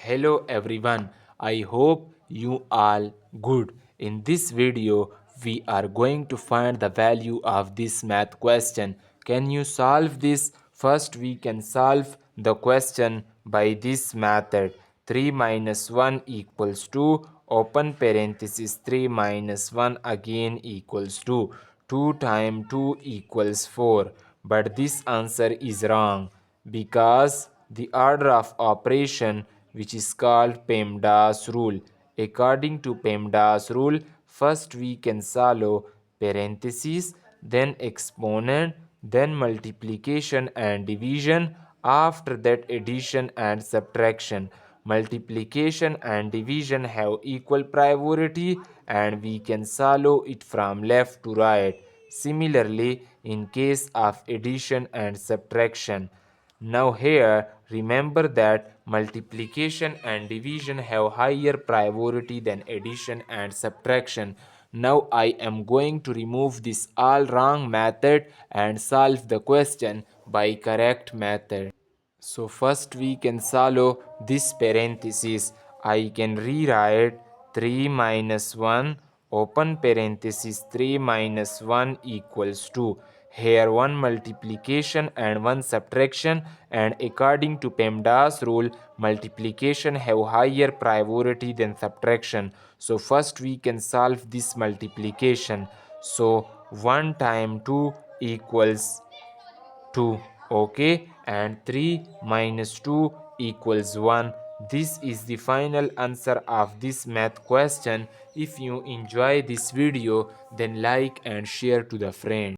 Hello everyone, I hope you all good. In this video, we are going to find the value of this math question. Can you solve this? First, we can solve the question by this method. 3 minus 1 equals 2, open parenthesis 3 minus 1 again equals 2. 2 times 2 equals 4. But this answer is wrong because the order of operation, which is called PEMDAS rule. According to PEMDAS rule, first we can solve parentheses, then exponent, then multiplication and division, after that addition and subtraction. Multiplication and division have equal priority and we can solve it from left to right. Similarly, in case of addition and subtraction. Now here, remember that multiplication and division have higher priority than addition and subtraction. Now I am going to remove this all wrong method and solve the question by correct method. So first we can solve this parenthesis. I can rewrite 3 minus 1 open parenthesis 3 minus 1 equals 2. Here one multiplication and one subtraction, and according to PEMDAS rule, multiplication have higher priority than subtraction. So first we can solve this multiplication. So 1 times 2 equals 2, okay, and 3 minus 2 equals 1. This is the final answer of this math question. If you enjoy this video, then like and share to the friend.